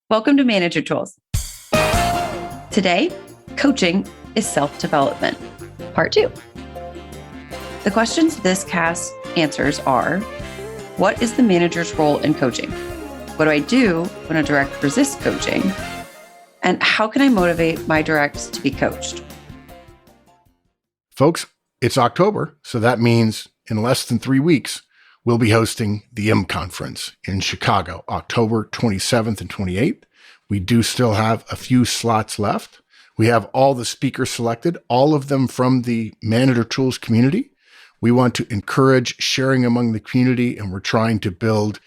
Welcome to Manager Tools. Today, coaching is self-development, part 2. The questions this cast answers are, what is the manager's role in coaching? What do I do when a direct resists coaching? And how can I motivate my directs to be coached? Folks, it's October, so that means in less than 3 weeks, we'll be hosting the M Conference in Chicago, October 27th and 28th. We do still have a few slots left. We have all the speakers selected, all of them from the Manager Tools community. We want to encourage sharing among the community, and we're trying to build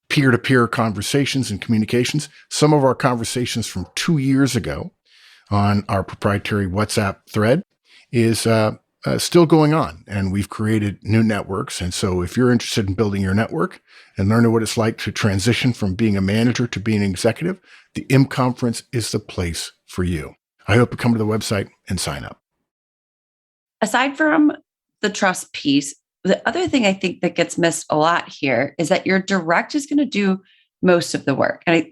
peer-to-peer conversations and communications. Some of our conversations from 2 years ago on our proprietary WhatsApp thread is still going on, and we've created new networks. And so if you're interested in building your network and learning what it's like to transition from being a manager to being an executive, the M Conference is the place for you. I hope you come to the website and sign up. Aside from the trust piece, the other thing I think that gets missed a lot here is that your direct is going to do most of the work. And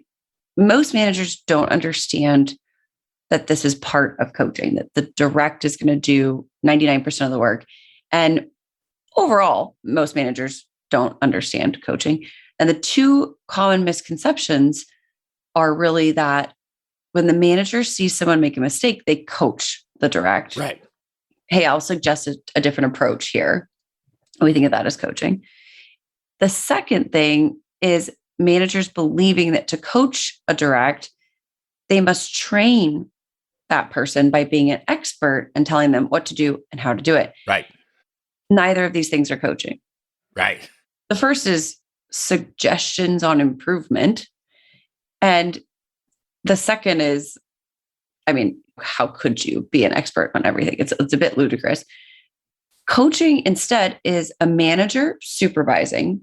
most managers don't understand that this is part of coaching, that the direct is going to do 99% of the work. And overall, most managers don't understand coaching. And the two common misconceptions are really that when the manager sees someone make a mistake, they coach the direct. Right. Hey, I'll suggest a different approach here. We think of that as coaching. The second thing is managers believing that to coach a direct, they must train that person by being an expert and telling them what to do and how to do it. Right. Neither of these things are coaching. Right. The first is suggestions on improvement. And the second is, how could you be an expert on everything? It's a bit ludicrous. Coaching instead is a manager supervising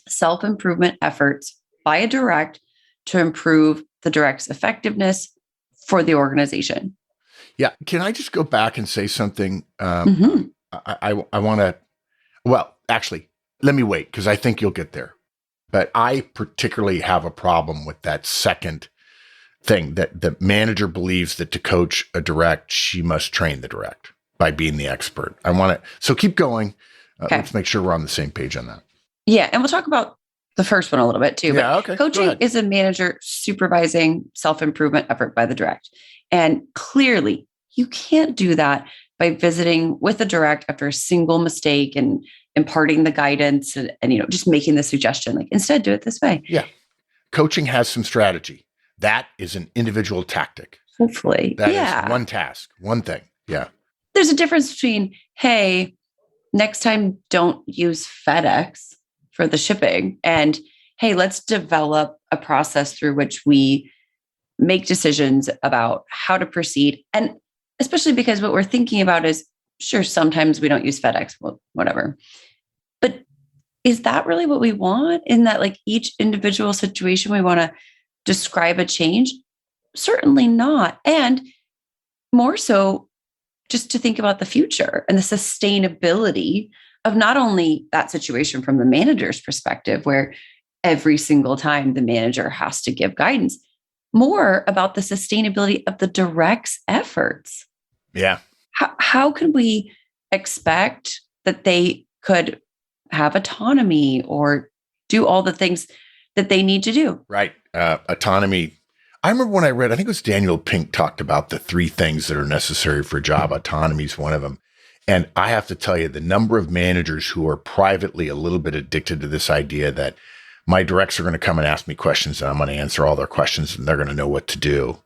self-improvement efforts by a direct to improve the direct's effectiveness for the organization. Yeah. Can I just go back and say something? I want to, well, actually, let me wait because I think you'll get there. But I particularly have a problem with that second thing, that the manager believes that to coach a direct, she must train the direct by being the expert. So keep going. Okay. Let's make sure we're on the same page on that. Yeah. And we'll talk about the first one a little bit too. Yeah, but okay. Coaching is a manager supervising self-improvement effort by the direct. And clearly you can't do that by visiting with a direct after a single mistake and imparting the guidance and just making the suggestion. Like, instead, do it this way. Yeah. Coaching has some strategy. That is an individual tactic. Hopefully. That is one task, one thing. Yeah. There's a difference between, hey, next time don't use FedEx for the shipping, and hey, let's develop a process through which we make decisions about how to proceed. And especially because what we're thinking about is, sure, sometimes we don't use FedEx, well, whatever. But is that really what we want? In that, like, each individual situation, we want to describe a change? Certainly not. And more so, just to think about the future and the sustainability of not only that situation from the manager's perspective, where every single time the manager has to give guidance, more about the sustainability of the direct's efforts. Yeah. How can we expect that they could have autonomy or do all the things that they need to do? Right. Autonomy. I remember when I read, I think it was Daniel Pink talked about the 3 things that are necessary for a job. Autonomy is one of them. And I have to tell you, the number of managers who are privately a little bit addicted to this idea that my directs are going to come and ask me questions and I'm going to answer all their questions and they're going to know what to do.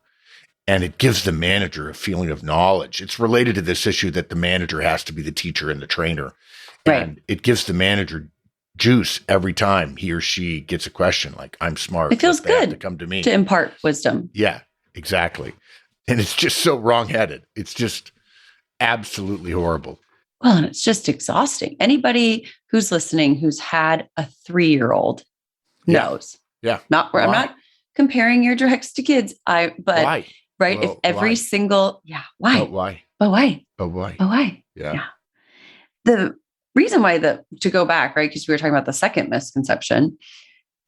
And it gives the manager a feeling of knowledge. It's related to this issue that the manager has to be the teacher and the trainer. Right. And it gives the manager juice every time he or she gets a question like, I'm smart. It feels they have good to come to me to impart wisdom. Yeah, exactly. And it's just so wrongheaded. It's just absolutely horrible. Well, and it's just exhausting. Anybody who's listening who's had a 3-year-old knows. Yeah. I'm not comparing your directs to kids. Why? Right. Well, if every why? single, why? But why? But why? But why? But why? Yeah. The reason why to go back, right? Because we were talking about the second misconception.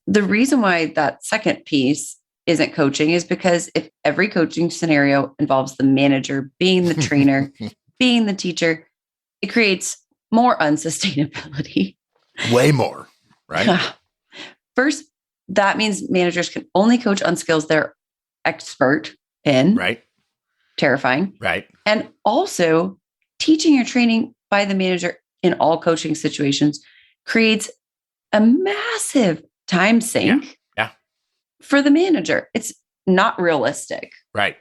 The reason why that second piece isn't coaching is because if every coaching scenario involves the manager being the trainer, being the teacher, it creates more unsustainability. Way more, right? First, that means managers can only coach on skills they're expert in. Right. Terrifying. Right. And also, teaching or training by the manager in all coaching situations creates a massive time sink for the manager. It's not realistic. Right.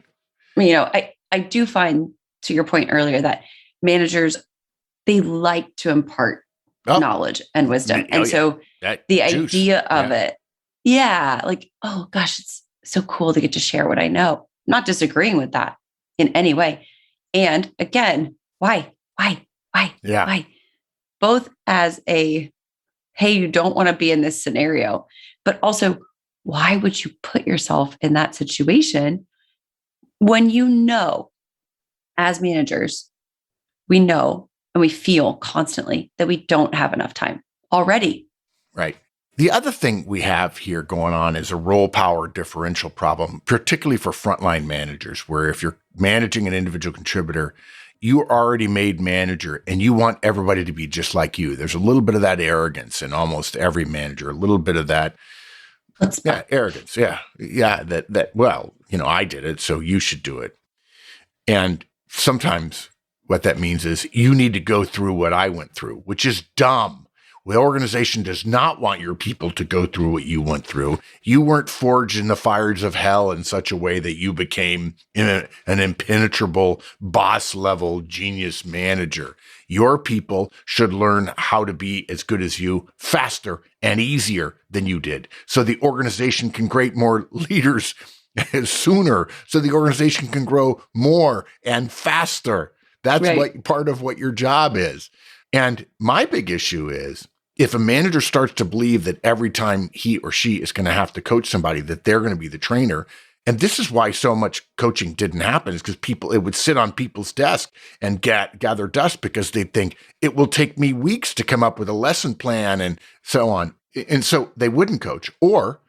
I do find, to your point earlier, that managers, they like to impart knowledge and wisdom. And so the idea of it, like, oh gosh, it's so cool to get to share what I know. Not disagreeing with that in any way. And again, why? Yeah. Why? Both as a, hey, you don't want to be in this scenario, but also, why would you put yourself in that situation when you know, as managers, we know and we feel constantly that we don't have enough time already. Right. The other thing we have here going on is a role power differential problem, particularly for frontline managers, where if you're managing an individual contributor, you're already made manager and you want everybody to be just like you. There's a little bit of that arrogance in almost every manager, a little bit of that arrogance. Yeah. Well, I did it, so you should do it. And sometimes what that means is you need to go through what I went through, which is dumb. The organization does not want your people to go through what you went through. You weren't forged in the fires of hell in such a way that you became an impenetrable boss level genius manager. Your people should learn how to be as good as you faster and easier than you did. So the organization can create more leaders sooner. So the organization can grow more and faster. That's what part of what your job is. And my big issue is, if a manager starts to believe that every time he or she is going to have to coach somebody, that they're going to be the trainer. And this is why so much coaching didn't happen, is because it would sit on people's desk and gather dust because they think it will take me weeks to come up with a lesson plan and so on. And so they wouldn't coach. Or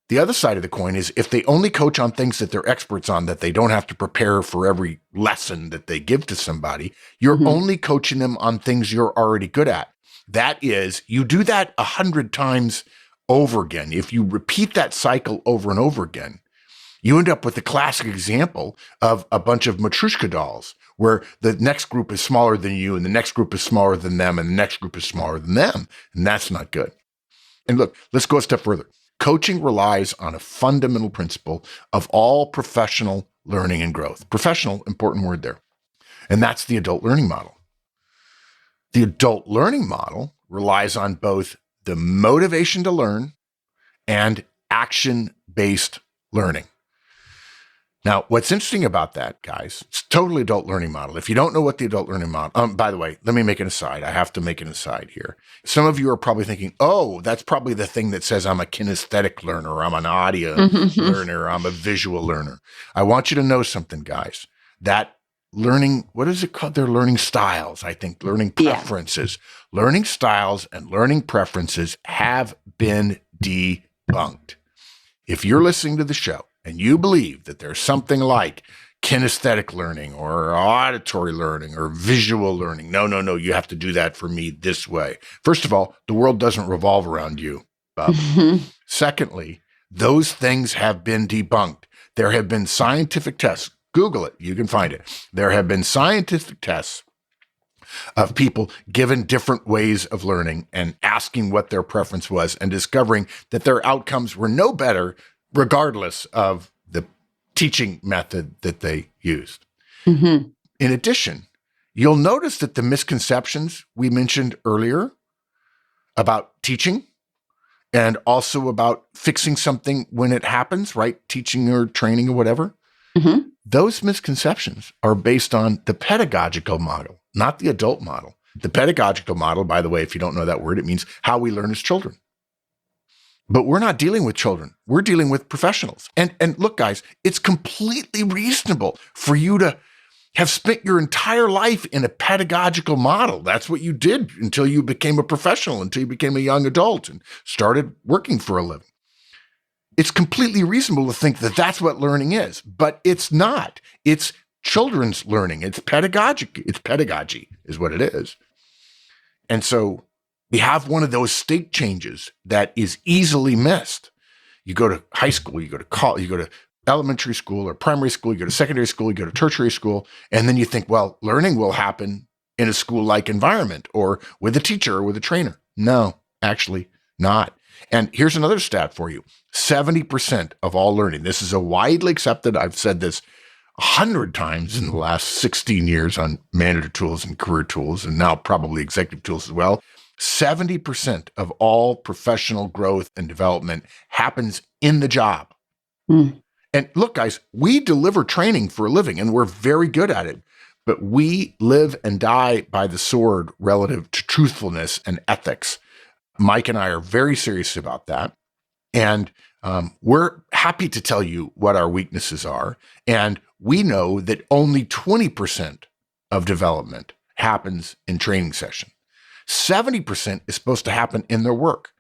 the other side of the coin is, if they only coach on things that they're experts on, that they don't have to prepare for every lesson that they give to somebody, you're only coaching them on things you're already good at. That is, you do that 100 times over again. If you repeat that cycle over and over again, you end up with the classic example of a bunch of Matryoshka dolls, where the next group is smaller than you, and the next group is smaller than them, and the next group is smaller than them. And that's not good. And look, let's go a step further. Coaching relies on a fundamental principle of all professional learning and growth. Professional, important word there. And that's the adult learning model. The adult learning model relies on both the motivation to learn and action-based learning. Now, what's interesting about that, guys, it's totally adult learning model. If you don't know what the adult learning model, by the way, let me make an aside. I have to make an aside here. Some of you are probably thinking, oh, that's probably the thing that says I'm a kinesthetic learner, I'm an audio learner, I'm a visual learner. I want you to know something, guys. That learning, what is it called? They're learning styles, I think, learning preferences. Yeah. Learning styles and learning preferences have been debunked. If you're listening to the show and you believe that there's something like kinesthetic learning or auditory learning or visual learning, no, you have to do that for me this way. First of all, the world doesn't revolve around you, Bob. Secondly, those things have been debunked. There have been scientific tests. Google it. You can find it. There have been scientific tests of people given different ways of learning and asking what their preference was and discovering that their outcomes were no better regardless of the teaching method that they used. In addition, you'll notice that the misconceptions we mentioned earlier about teaching and also about fixing something when it happens, right? Teaching or training or whatever. Those misconceptions are based on the pedagogical model, not the adult model. The pedagogical model, by the way, if you don't know that word, it means how we learn as children. But we're not dealing with children. We're dealing with professionals. And look, guys, it's completely reasonable for you to have spent your entire life in a pedagogical model. That's what you did until you became a professional, until you became a young adult and started working for a living. it's completely reasonable to think that that's what learning is, but it's not. It's children's learning. It's pedagogic. It's pedagogy is what it is. And so we have one of those state changes that is easily missed. You go to high school, you go to college, you go to elementary school or primary school, you go to secondary school, you go to tertiary school, and then you think, well, learning will happen in a school-like environment or with a teacher or with a trainer. No, actually not. And here's another stat for you. 70% of all learning, this is a widely accepted, I've said this 100 times in the last 16 years on manager tools and career tools, and now probably executive tools as well. 70% of all professional growth and development happens in the job. And look, guys, we deliver training for a living and we're very good at it, but we live and die by the sword relative to truthfulness and ethics. Mike and I are very serious about that. And we're happy to tell you what our weaknesses are. And we know that only 20% of development happens in training session. 70% is supposed to happen in their work.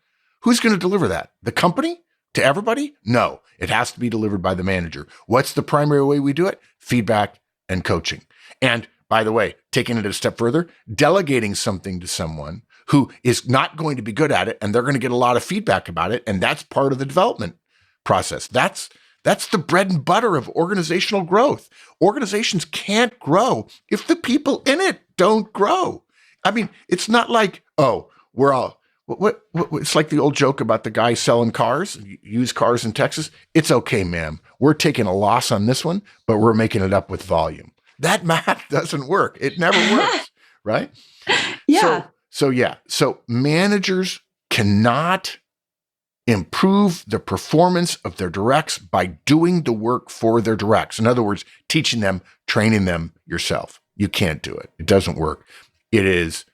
Who's going to deliver that? The company? To everybody? No, it has to be delivered by the manager. What's the primary way we do it? Feedback and coaching. And by the way, taking it a step further, delegating something to someone who is not going to be good at it, and they're going to get a lot of feedback about it, and that's part of the development process. That's the bread and butter of organizational growth. Organizations can't grow if the people in it don't grow. I mean, it's not like, oh, we're all, what it's like the old joke about the guy selling cars, used cars in Texas. It's okay, ma'am. We're taking a loss on this one, but we're making it up with volume. That math doesn't work. It never works, right? Yeah. So managers cannot improve the performance of their directs by doing the work for their directs. In other words, teaching them, training them yourself. You can't do it. It doesn't work. It is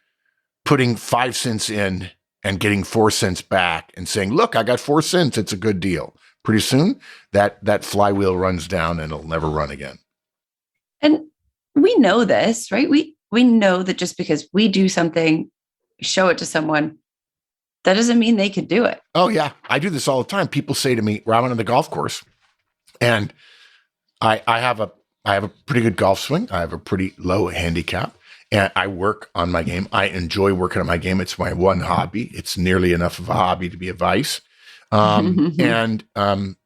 putting 5 cents in and getting 4 cents back and saying, look, I got 4 cents. It's a good deal. Pretty soon that flywheel runs down and it'll never run again. And we know this, right? We know that just because we do something, show it to someone, that doesn't mean they could do it. Oh yeah. I do this all the time. People say to me, Robin, on the golf course, and I have a pretty good golf swing. I have a pretty low handicap. And I work on my game. I enjoy working on my game. It's my one hobby. It's nearly enough of a hobby to be a vice. And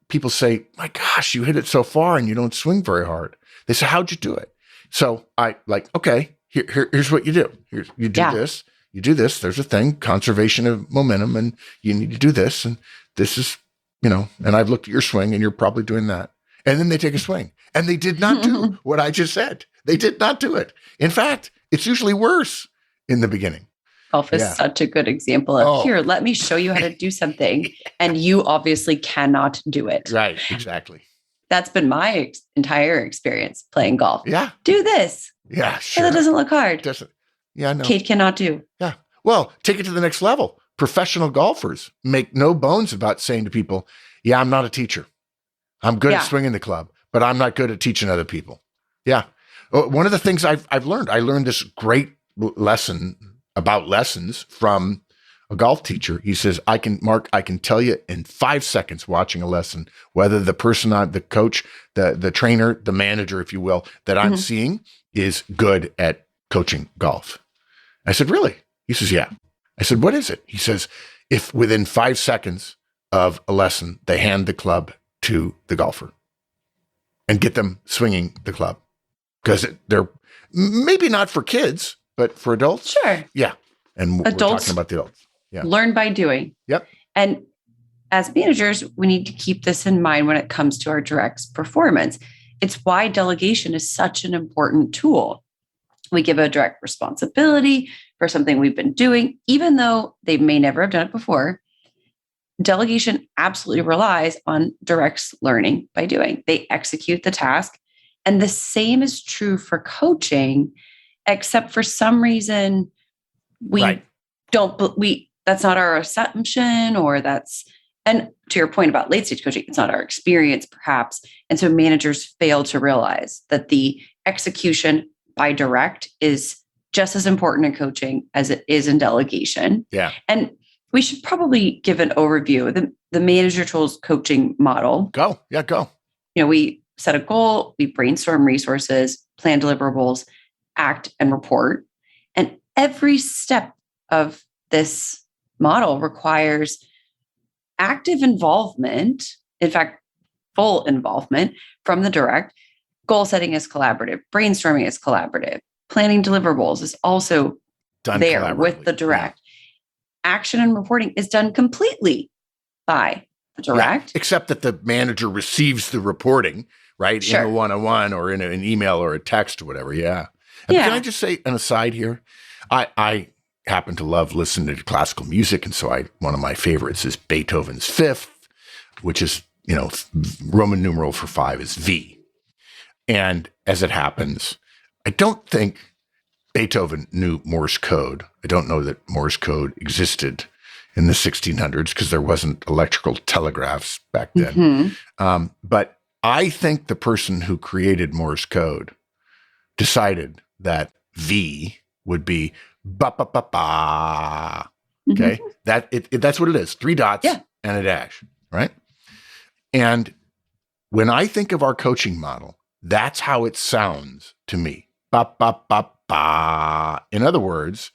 people say, my gosh, you hit it so far and you don't swing very hard. They say, how'd you do it? So I like, okay, here's what you do. You do this, you do this. There's a thing, conservation of momentum, and you need to do this. And this is, and I've looked at your swing and you're probably doing that. And then they take a swing and they did not do what I just said. They did not do it. In fact, it's usually worse in the beginning. Golf is such a good example of here, let me show you how to do something. And you obviously cannot do it. Right, exactly. That's been my entire experience playing golf. Yeah. Do this. Yeah, sure. That doesn't look hard. Yeah, no. Kate cannot do. Yeah. Well, take it to the next level. Professional golfers make no bones about saying to people, yeah, I'm not a teacher. I'm good at swinging the club, but I'm not good at teaching other people. Yeah. One of the things I've learned, I learned this great lesson about lessons from a golf teacher. He says, I can tell you in 5 seconds watching a lesson, whether the person, the coach, the trainer, the manager, if you will, that I'm seeing is good at coaching golf. I said, really? He says, yeah. I said, what is it? He says, if within 5 seconds of a lesson, they hand the club to the golfer and get them swinging the club. Because they're maybe not for kids, but for adults. Sure. Yeah. And adults, we're talking about the adults. Yeah. Learn by doing. Yep. And as managers, we need to keep this in mind when it comes to our direct performance. It's why delegation is such an important tool. We give a direct responsibility for something we've been doing, even though they may never have done it before. Delegation absolutely relies on direct learning by doing. They execute the task. And the same is true for coaching, except for some reason that's not our assumption, and to your point about late stage coaching, it's not our experience perhaps. And so managers fail to realize that the execution by direct is just as important in coaching as it is in delegation. Yeah. And We should probably give an overview. The Manager Tools coaching model. Go. Yeah, go. We set a goal, we brainstorm resources, plan deliverables, act and report. And every step of this model requires active involvement. In fact, full involvement from the direct. Goal setting is collaborative. Brainstorming is collaborative. Planning deliverables is also Done there with the direct. Action and reporting is done completely by the direct. Except that the manager receives the reporting, right? Sure. In a one-on-one or in an email or a text or whatever. Yeah. And can I just say an aside here? I happen to love listening to classical music. And so one of my favorites is Beethoven's Fifth, which is, Roman numeral for 5 is V. And as it happens, I don't think Beethoven knew Morse code. I don't know that Morse code existed in the 1600s because there wasn't electrical telegraphs back then. Mm-hmm. But I think the person who created Morse code decided that V would be ba ba ba ba. Okay, that's what it is. 3 dots and a dash, right? And when I think of our coaching model, that's how it sounds to me. Ba ba ba ba. In other words,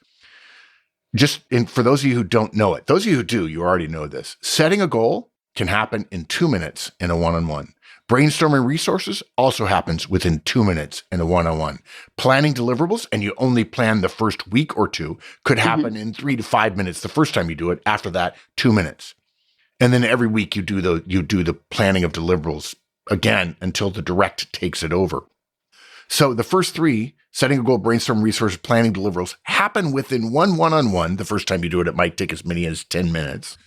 for those of you who don't know it, those of you who do, you already know this. Setting a goal can happen in 2 minutes in a one-on-one. Brainstorming resources also happens within 2 minutes in a one-on-one. Planning deliverables, and you only plan the first week or two, could happen in 3 to 5 minutes the first time you do it. After that, 2 minutes. And then every week you do the planning of deliverables again until the direct takes it over. So the first 3, setting a goal, brainstorm resources, planning deliverables, happen within one-on-one. The first time you do it, it might take as many as 10 minutes.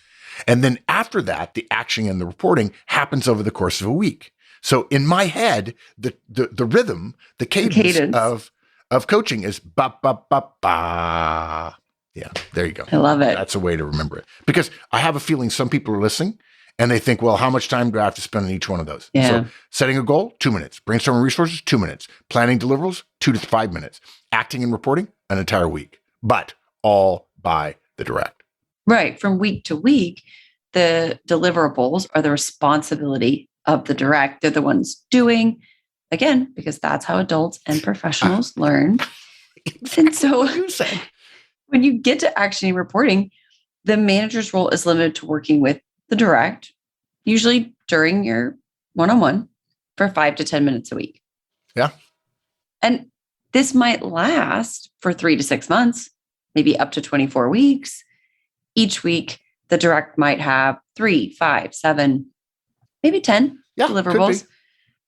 And then after that, the action and the reporting happens over the course of a week. So in my head, the rhythm, the cadence of coaching is ba ba ba ba. Yeah, there you go. I love it. That's a way to remember it. Because I have a feeling some people are listening and they think, well, how much time do I have to spend on each one of those? Yeah. So setting a goal, 2 minutes. Brainstorming resources, 2 minutes. Planning deliverables, 2 to 5 minutes. Acting and reporting, an entire week. But all by the direct. Right. From week to week, the deliverables are the responsibility of the direct. They're the ones doing, again, because that's how adults and professionals learn. And so you said. When you get to action and reporting, the manager's role is limited to working with the direct, usually during your one-on-one for 5 to 10 minutes a week. Yeah. And this might last for 3 to 6 months, maybe up to 24 weeks. Each week, the direct might have 3, 5, 7, maybe 10 deliverables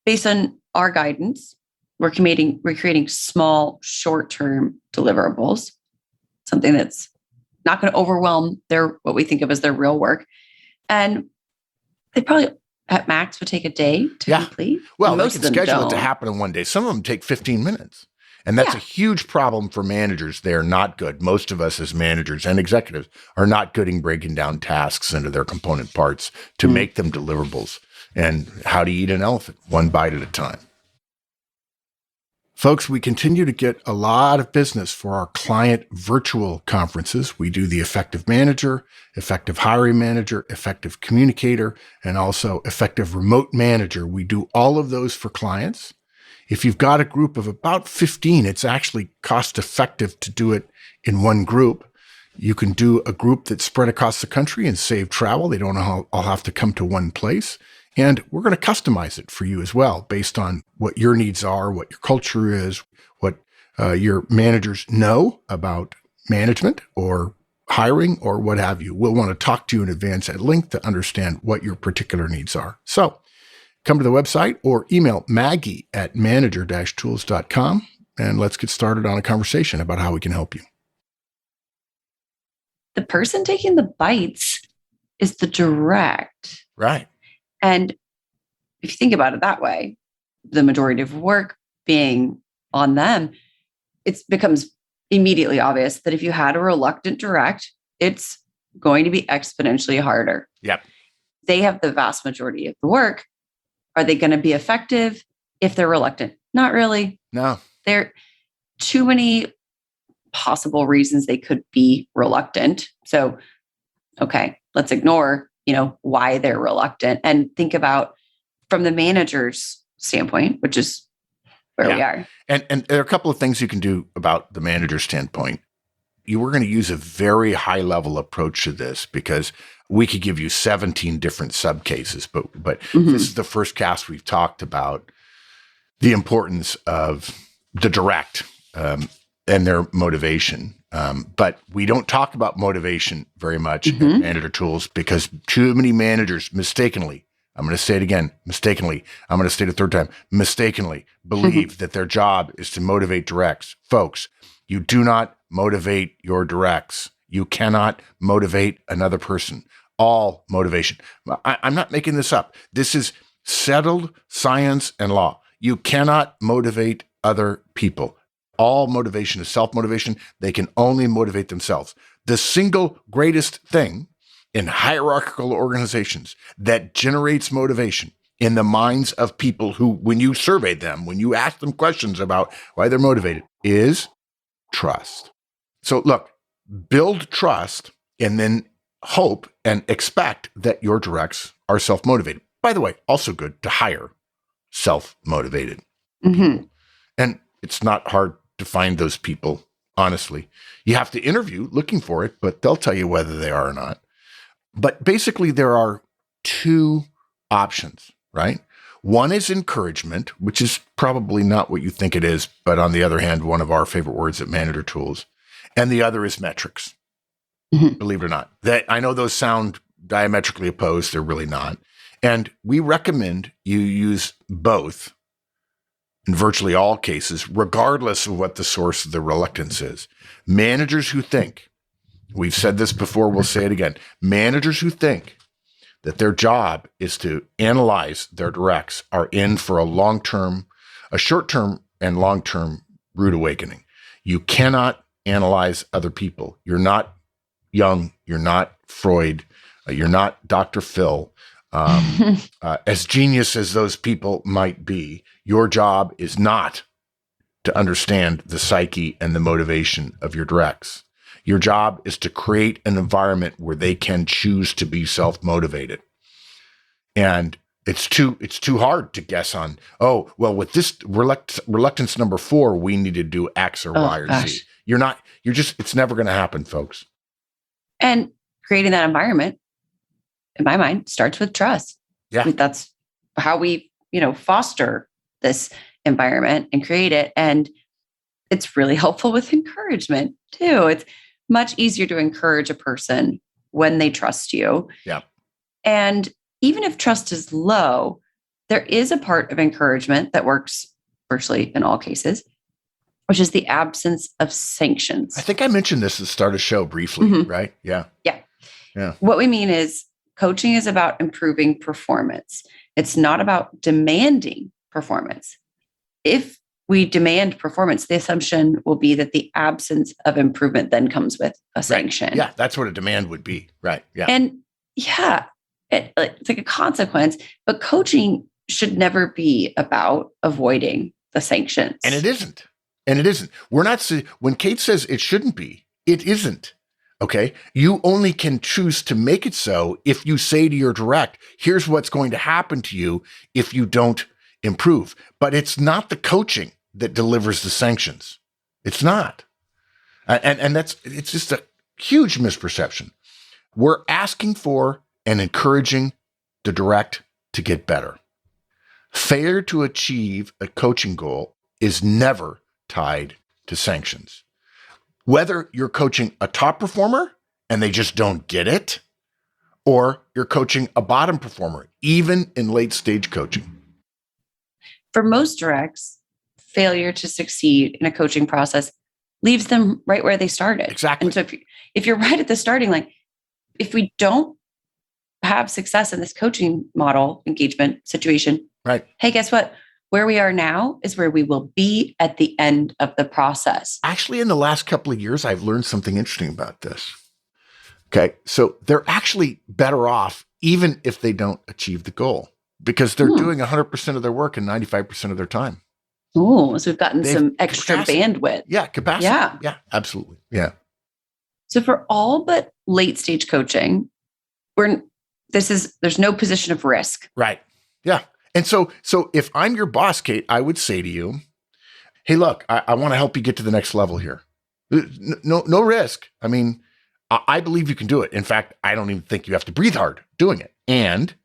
based on our guidance. We're creating small, short-term deliverables, something that's not going to overwhelm what we think of as their real work. And they probably at max would take a day to complete. Well, they can schedule it to happen in one day. Some of them take 15 minutes. And that's a huge problem for managers. They're not good. Most of us as managers and executives are not good in breaking down tasks into their component parts to make them deliverables. And how to eat an elephant, one bite at a time. Folks, we continue to get a lot of business for our client virtual conferences. We do the Effective Manager, Effective Hiring Manager, Effective Communicator, and also Effective Remote Manager. We do all of those for clients. If you've got a group of about 15, it's actually cost effective to do it in one group. You can do a group that's spread across the country and save travel. They don't all have to come to one place. And we're going to customize it for you as well, based on what your needs are, what your culture is, what your managers know about management or hiring or what have you. We'll want to talk to you in advance at length to understand what your particular needs are. So come to the website or email Maggie@manager-tools.com, and let's get started on a conversation about how we can help you. The person taking the bites is the direct. Right. And if you think about it that way, the majority of work being on them, it becomes immediately obvious that if you had a reluctant direct, it's going to be exponentially harder. Yep. They have the vast majority of the work. Are they going to be effective if they're reluctant? Not really. No. There are too many possible reasons they could be reluctant. So Okay, let's ignore, why they're reluctant and think about from the manager's standpoint, which is where we are. And there are a couple of things you can do about the manager's standpoint. You were going to use a very high level approach to this because we could give you 17 different subcases, but this is the first cast we've talked about the importance of the direct and their motivation. But we don't talk about motivation very much in Manager Tools because too many managers mistakenly, I'm going to say it again, mistakenly, I'm going to say it a third time, mistakenly believe that their job is to motivate directs. Folks, you do not motivate your directs. You cannot motivate another person. All motivation. I'm not making this up. This is settled science and law. You cannot motivate other people. All motivation is self-motivation. They can only motivate themselves. The single greatest thing in hierarchical organizations that generates motivation in the minds of people who, when you survey them, when you ask them questions about why they're motivated, is trust. So look, build trust and then hope and expect that your directs are self-motivated. By the way, also good to hire self-motivated people. And it's not hard to find those people, honestly. You have to interview looking for it, but they'll tell you whether they are or not. But basically, there are two options, right? One is encouragement, which is probably not what you think it is, but on the other hand, one of our favorite words at Manager Tools. And the other is metrics, believe it or not. That I know those sound diametrically opposed. They're really not. And we recommend you use both in virtually all cases, regardless of what the source of the reluctance is. Managers who think, we've said this before, we'll say it again, managers who think that their job is to analyze their directs are in for a short-term and long-term rude awakening. You cannot analyze other people. You're not Jung. You're not Freud. You're not Dr. Phil. As genius as those people might be, your job is not to understand the psyche and the motivation of your directs. Your job is to create an environment where they can choose to be self-motivated. And it's too hard to guess on, with this reluctance number 4, we need to do X or Y or Z. It's never going to happen, folks. And creating that environment, in my mind, starts with trust. Yeah. I mean, that's how we, foster this environment and create it. And it's really helpful with encouragement too. It's much easier to encourage a person when they trust you. Yeah. And even if trust is low, there is a part of encouragement that works virtually in all cases, which is the absence of sanctions. I think I mentioned this at the start of the show briefly, right? Yeah. Yeah. What we mean is coaching is about improving performance. It's not about demanding performance. If we demand performance, the assumption will be that the absence of improvement then comes with a sanction. Right. Yeah, that's what a demand would be. Right. Yeah. And it's like a consequence, but coaching should never be about avoiding the sanctions. And it isn't. We're not, when Kate says it shouldn't be, it isn't. Okay. You only can choose to make it so if you say to your direct, here's what's going to happen to you if you don't improve. But it's not the coaching that delivers the sanctions. It's not. And it's just a huge misperception. We're asking for and encouraging the direct to get better. Failure to achieve a coaching goal is never tied to sanctions. Whether you're coaching a top performer and they just don't get it, or you're coaching a bottom performer, even in late stage coaching. For most directs, failure to succeed in a coaching process leaves them right where they started. Exactly. And so if you're right at the starting, like if we don't have success in this coaching model engagement situation, right? Hey, guess what? Where we are now is where we will be at the end of the process. Actually, in the last couple of years, I've learned something interesting about this. Okay. So they're actually better off even if they don't achieve the goal because they're doing 100% of their work in 95% of their time. Oh, so we've gotten some extra bandwidth. Yeah. Capacity. Yeah, absolutely. Yeah. So for all but late stage coaching, there's no position of risk. Right. Yeah. And so if I'm your boss, Kate, I would say to you, hey, look, I want to help you get to the next level here. No risk. I mean, I believe you can do it. In fact, I don't even think you have to breathe hard doing it. And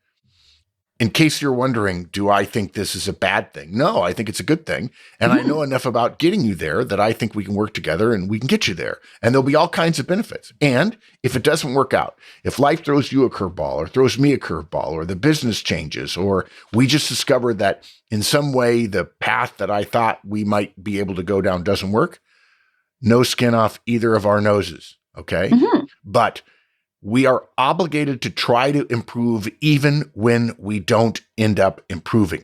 in case you're wondering, do I think this is a bad thing? No, I think it's a good thing. And I know enough about getting you there that I think we can work together and we can get you there. And there'll be all kinds of benefits. And if it doesn't work out, if life throws you a curveball or throws me a curveball or the business changes, or we just discover that in some way the path that I thought we might be able to go down doesn't work, no skin off either of our noses. Okay. But we are obligated to try to improve even when we don't end up improving.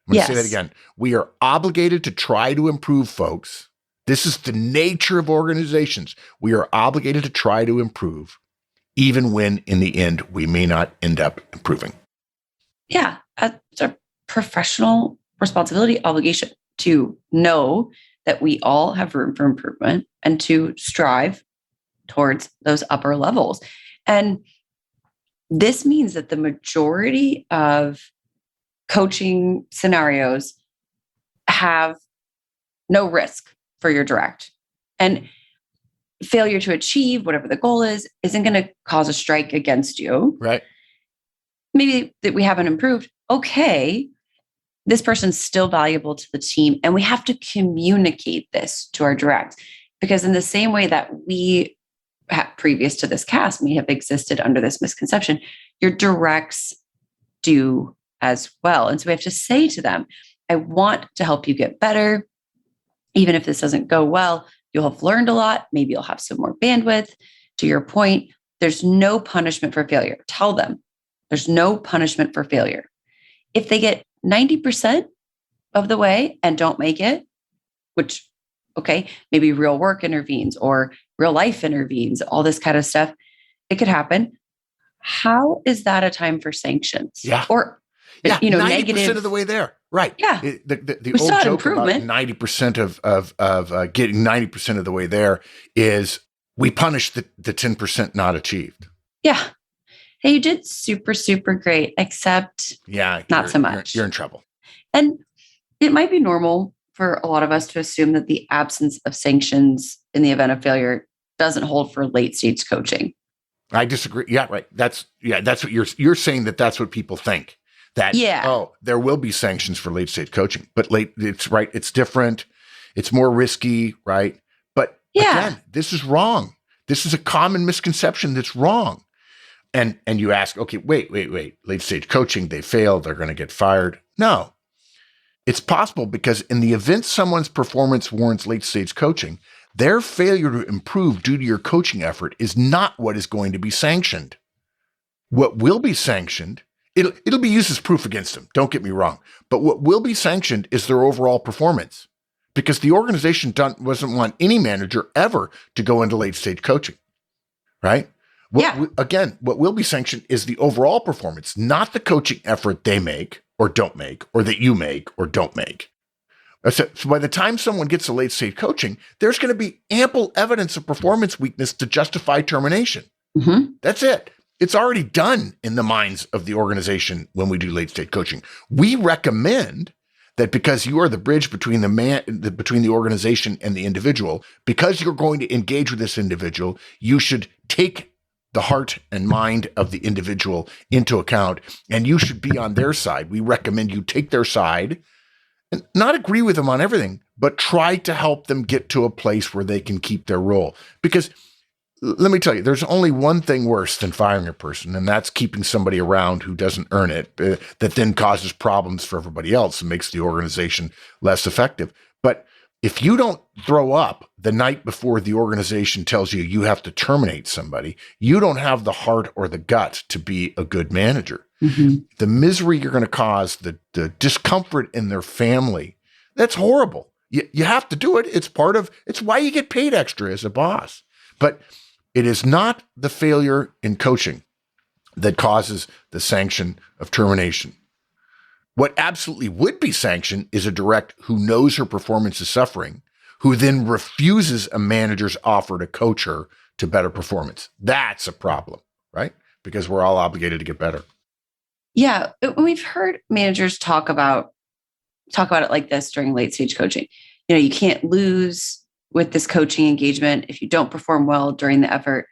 I'm going to say that again. We are obligated to try to improve, folks. This is the nature of organizations. We are obligated to try to improve even when in the end we may not end up improving. Yeah. It's a professional responsibility, obligation to know that we all have room for improvement and to strive towards those upper levels. And this means that the majority of coaching scenarios have no risk for your direct. And failure to achieve whatever the goal is isn't going to cause a strike against you. Right. Maybe that we haven't improved. Okay, this person's still valuable to the team. And we have to communicate this to our directs. Because in the same way that we previous to this cast may have existed under this misconception, your directs do as well. And so we have to say to them, I want to help you get better. Even if this doesn't go well, you'll have learned a lot. Maybe you'll have some more bandwidth. To your point, there's no punishment for failure. Tell them there's no punishment for failure. If they get 90% of the way and don't make it, which, okay, maybe real work intervenes or real life intervenes, all this kind of stuff, it could happen. How is that a time for sanctions? Yeah. Or, 90% negative of the way there. Right. Yeah. The old joke about 90% of getting 90% of the way there is we punish the 10% not achieved. Yeah. Hey, you did super, super great, except not so much. You're in trouble. And it might be normal for a lot of us to assume that the absence of sanctions in the event of failure doesn't hold for late stage coaching. I disagree. Yeah, right. That's what you're saying, that's what people think. That, there will be sanctions for late stage coaching, but it's right. It's different. It's more risky, right? But again, this is wrong. This is a common misconception that's wrong. And you ask, okay, wait. Late stage coaching, they fail, they're going to get fired. No, it's possible because in the event someone's performance warrants late stage coaching, their failure to improve due to your coaching effort is not what is going to be sanctioned. What will be sanctioned, it'll be used as proof against them. Don't get me wrong. But what will be sanctioned is their overall performance, because the organization doesn't want any manager ever to go into late stage coaching, right? Again, what will be sanctioned is the overall performance, not the coaching effort they make or don't make, or that you make or don't make. So by the time someone gets to late stage coaching, there's going to be ample evidence of performance weakness to justify termination. Mm-hmm. That's it. It's already done in the minds of the organization when we do late stage coaching. We recommend that because you are the bridge between between the organization and the individual, because you're going to engage with this individual, you should take the heart and mind of the individual into account, and you should be on their side. We recommend you take their side and not agree with them on everything, but try to help them get to a place where they can keep their role. Because let me tell you, there's only one thing worse than firing a person, and that's keeping somebody around who doesn't earn it, that then causes problems for everybody else and makes the organization less effective. But if you don't throw up the night before the organization tells you you have to terminate somebody, you don't have the heart or the gut to be a good manager. Mm-hmm. The misery you're going to cause, the discomfort in their family, that's horrible. You have to do it. It's why you get paid extra as a boss. But it is not the failure in coaching that causes the sanction of termination. What absolutely would be sanctioned is a direct who knows her performance is suffering, who then refuses a manager's offer to coach her to better performance. That's a problem, right? Because we're all obligated to get better. Yeah. We've heard managers talk about it like this during late stage coaching. You can't lose with this coaching engagement if you don't perform well during the effort.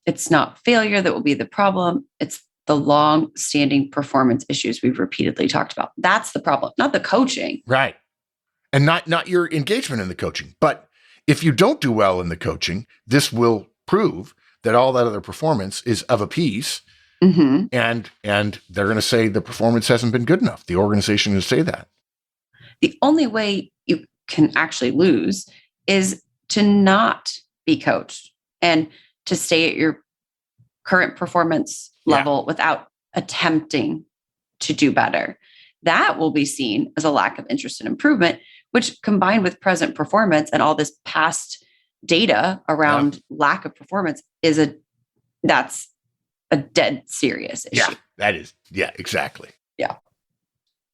It's not failure that will be the problem. It's the long-standing performance issues we've repeatedly talked about. That's the problem, not the coaching. Right. And not your engagement in the coaching. But if you don't do well in the coaching, this will prove that all that other performance is of a piece. Mm-hmm. And they're going to say the performance hasn't been good enough. The organization will say that. The only way you can actually lose is to not be coached and to stay at your current performance level without attempting to do better. That will be seen as a lack of interest in improvement, which combined with present performance and all this past data around lack of performance that's a dead serious issue. Yeah, that is. Yeah, exactly. Yeah.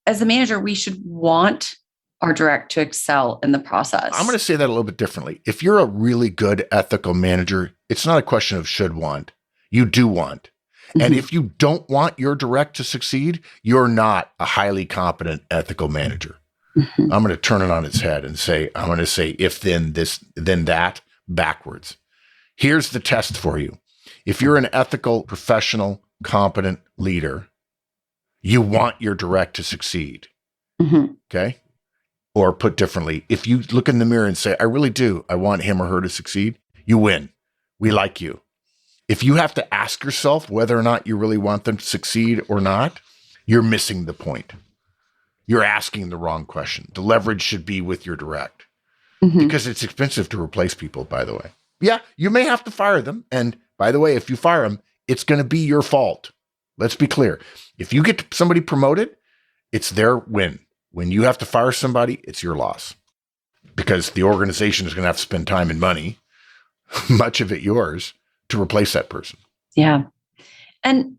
As a manager, we should want our direct to excel in the process. I'm going to say that a little bit differently. If you're a really good ethical manager, it's not a question of should want. You do want. Mm-hmm. And if you don't want your direct to succeed, you're not a highly competent ethical manager. Mm-hmm. I'm going to turn it on its head and say, I'm going to say if then this, then that backwards. Here's the test for you. If you're an ethical, professional, competent leader, you want your direct to succeed. Mm-hmm. Okay. Or put differently, if you look in the mirror and say, I really do, I want him or her to succeed, you win. We like you. If you have to ask yourself whether or not you really want them to succeed or not, you're missing the point. You're asking the wrong question. The leverage should be with your direct because it's expensive to replace people, by the way. Yeah, you may have to fire them. And by the way, if you fire them, it's going to be your fault. Let's be clear. If you get somebody promoted, it's their win. When you have to fire somebody, it's your loss because the organization is going to have to spend time and money, much of it yours, to replace that person. Yeah. And,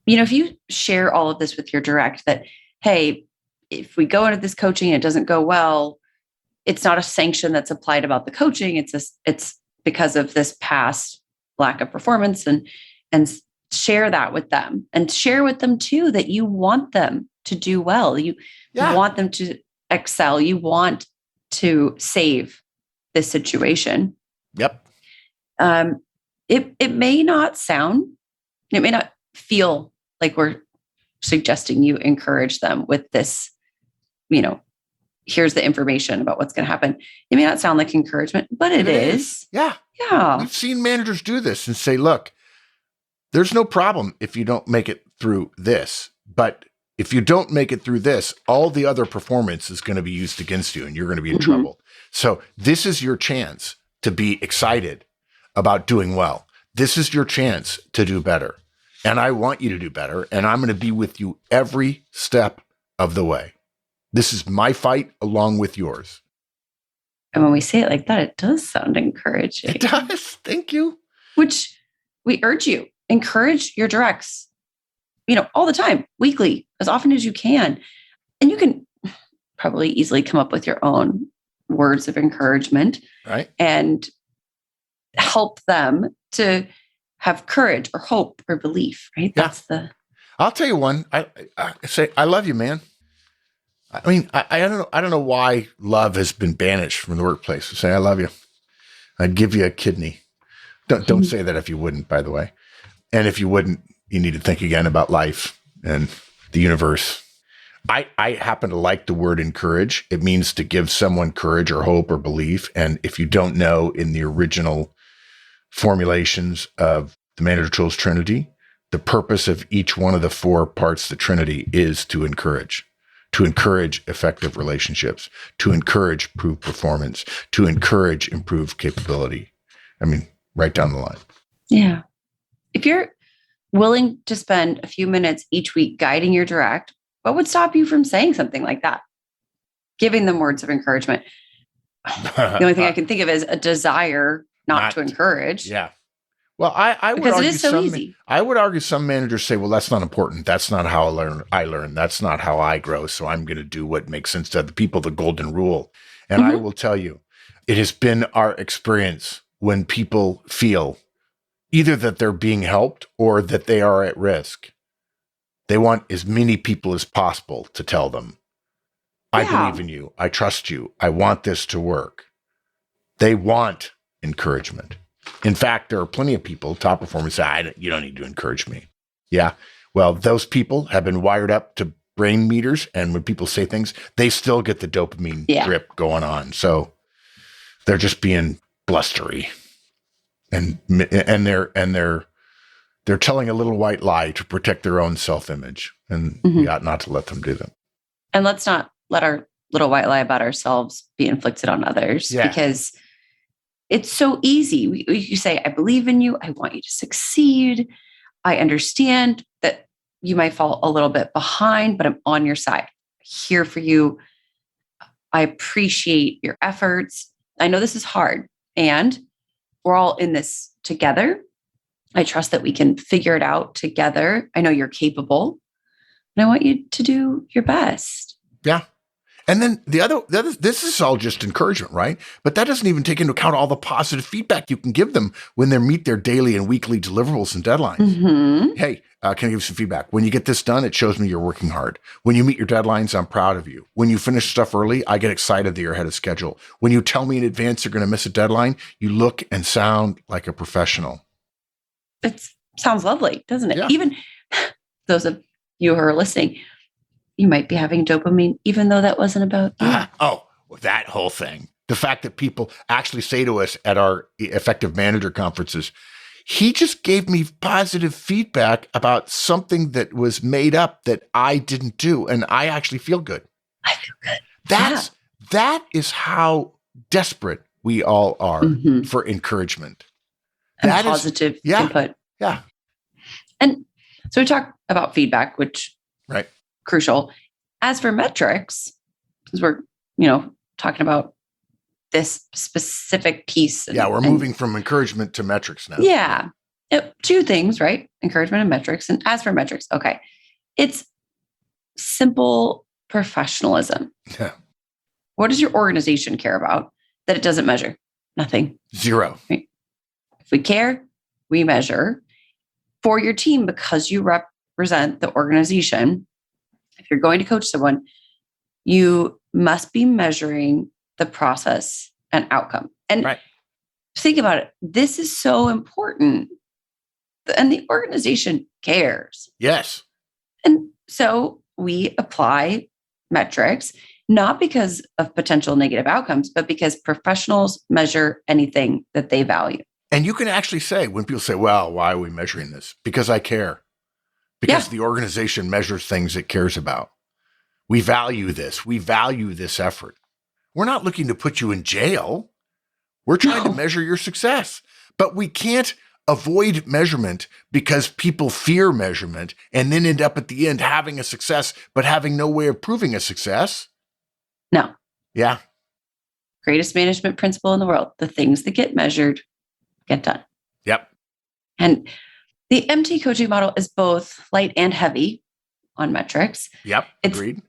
if you share all of this with your direct that, hey, if we go into this coaching and it doesn't go well, it's not a sanction that's applied about the coaching. It's because of this past lack of performance and share that with them and share with them too, that you want them to do well. You want them to excel. You want to save this situation. Yep. It may not feel like we're suggesting you encourage them with this, here's the information about what's going to happen. It may not sound like encouragement, but it is. Yeah. Yeah. We've seen managers do this and say, look, there's no problem if you don't make it through this, but if you don't make it through this, all the other performance is going to be used against you and you're going to be in trouble. So this is your chance to be excited about doing well. This is your chance to do better. And I want you to do better. And I'm going to be with you every step of the way. This is my fight along with yours. And when we say it like that, it does sound encouraging. It does. Thank you. Which we urge you, encourage your directs, all the time, weekly, as often as you can. And you can probably easily come up with your own words of encouragement, right? And help them to have courage or hope or belief, right? Yeah. I'll tell you one. I say, I love you, man. I mean, I don't know why love has been banished from the workplace. Say, I love you. I'd give you a kidney. Don't say that if you wouldn't, by the way. And if you wouldn't, you need to think again about life and the universe. I happen to like the word encourage. It means to give someone courage or hope or belief. And if you don't know, in the original formulations of the Manager Tools Trinity, the purpose of each one of the four parts of the Trinity is to encourage effective relationships, to encourage improved performance, to encourage improved capability. I mean, right down the line. Yeah. If you're willing to spend a few minutes each week guiding your direct, what would stop you from saying something like that? Giving them words of encouragement. The only thing I can think of is a desire not to encourage. Yeah. Well, I would because argue it is so easy. I would argue some managers say, well, that's not important. That's not how I learn. That's not how I grow. So I'm going to do what makes sense to other people, the golden rule. And I will tell you, it has been our experience when people feel either that they're being helped or that they are at risk. They want as many people as possible to tell them, I believe in you. I trust you. I want this to work. They want encouragement. In fact, there are plenty of people, top performers, say, you don't need to encourage me. Yeah. Well, those people have been wired up to brain meters. And when people say things, they still get the dopamine drip going on. So they're just being blustery. And they're telling a little white lie to protect their own self-image. And we ought not to let them do that. And let's not let our little white lie about ourselves be inflicted on others, because it's so easy. You say, I believe in you. I want you to succeed. I understand that you might fall a little bit behind, but I'm on your side, here for you. I appreciate your efforts. I know this is hard, and we're all in this together. I trust that we can figure it out together. I know you're capable, and I want you to do your best. Yeah. And then the other, this is all just encouragement, right? But that doesn't even take into account all the positive feedback you can give them when they meet their daily and weekly deliverables and deadlines. Mm-hmm. Hey, can I give you some feedback? When you get this done, it shows me you're working hard. When you meet your deadlines, I'm proud of you. When you finish stuff early, I get excited that you're ahead of schedule. When you tell me in advance you're going to miss a deadline, you look and sound like a professional. It sounds lovely, doesn't it? Yeah. Even those of you who are listening, you might be having dopamine, even though that wasn't about you. That whole thing. The fact that people actually say to us at our effective manager conferences, he just gave me positive feedback about something that was made up that I didn't do. And I actually feel good. I feel good. That is how desperate we all are for encouragement. And positive input. Yeah. And so we talk about feedback, which right. Crucial. As for metrics, because we're, talking about this specific piece. We're moving from encouragement to metrics now. Yeah. Two things, right? Encouragement and metrics. And as for metrics, okay. It's simple professionalism. Yeah. What does your organization care about that it doesn't measure? Nothing. Zero. Right? If we care, we measure. For your team, because you represent the organization, if you're going to coach someone, you must be measuring the process and outcome. And think about it. This is so important. And the organization cares. Yes. And so we apply metrics, not because of potential negative outcomes, but because professionals measure anything that they value. And you can actually say, when people say, well, why are we measuring this? Because I care. Because the organization measures things it cares about. We value this. We value this effort. We're not looking to put you in jail. We're trying to measure your success. But we can't avoid measurement because people fear measurement and then end up at the end having a success, but having no way of proving a success. No. Yeah. Greatest management principle in the world. The things that get measured get done. Yep. And the MT coaching model is both light and heavy on metrics. Yep. Agreed. It's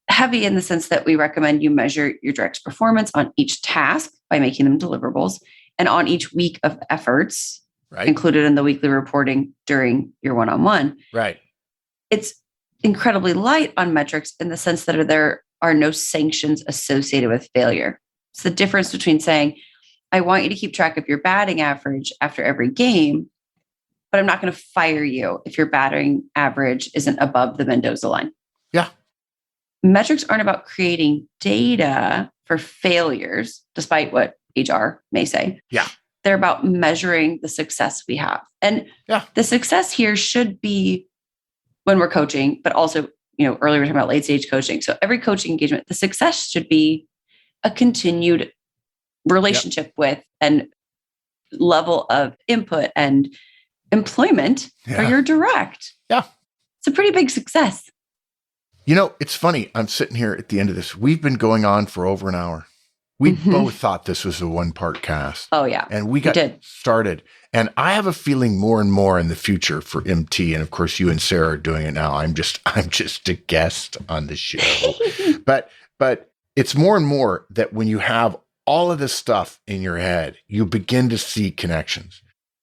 heavy in the sense that we recommend you measure your direct performance on each task by making them deliverables and on each week of efforts included in the weekly reporting during your one-on-one. Right. It's incredibly light on metrics in the sense that there are no sanctions associated with failure. It's the difference between saying, I want you to keep track of your batting average after every game, but I'm not going to fire you if your batting average isn't above the Mendoza line. Yeah. Metrics aren't about creating data for failures, despite what HR may say. Yeah. They're about measuring the success we have. And the success here should be when we're coaching, but also, earlier we were talking about late stage coaching. So every coaching engagement, the success should be a continued relationship with and level of input and employment for your direct. Yeah. It's a pretty big success. It's funny. I'm sitting here at the end of this. We've been going on for over an hour. We both thought this was a one-part cast. Oh, yeah. And we got started. And I have a feeling more and more in the future for MT. And of course, you and Sarah are doing it now. I'm just a guest on the show. but it's more and more that when you have all of this stuff in your head, you begin to see connections.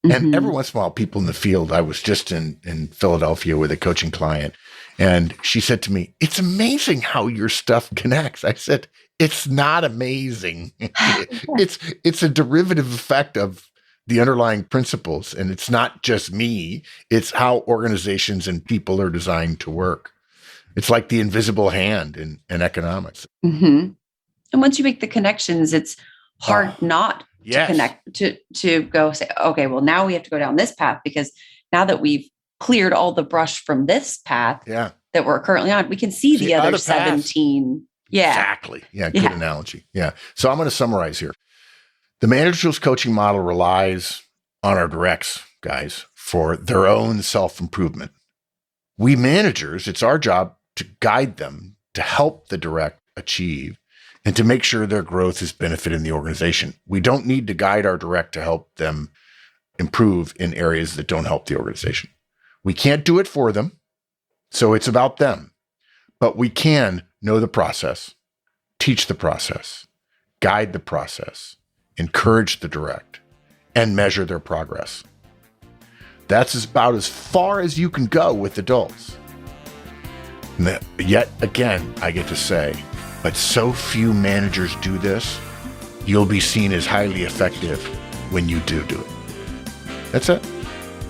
And every once in a while, people in the field, I was just in Philadelphia with a coaching client, and she said to me, "It's amazing how your stuff connects." I said, "It's not amazing. It's a derivative effect of the underlying principles. And it's not just me. It's how organizations and people are designed to work. It's like the invisible hand in economics." And once you make the connections, it's hard not to connect, to go say, okay, well, now we have to go down this path, because now that we've cleared all the brush from this path that we're currently on, we can see the other 17. Yeah. Exactly. Yeah. Good analogy. Yeah. So I'm going to summarize here. The manager's coaching model relies on our directs, guys, for their own self-improvement. We managers, it's our job to guide them, to help the direct achieve, and to make sure their growth is benefiting the organization. We don't need to guide our direct to help them improve in areas that don't help the organization. We can't do it for them, so it's about them. But we can know the process, teach the process, guide the process, encourage the direct, and measure their progress. That's about as far as you can go with adults. Yet again, I get to say, but so few managers do this, you'll be seen as highly effective when you do it. That's it.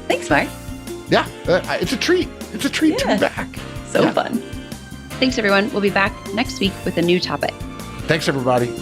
Thanks, Mark. Yeah, it's a treat. It's a treat to be back. So fun. Thanks, everyone. We'll be back next week with a new topic. Thanks, everybody.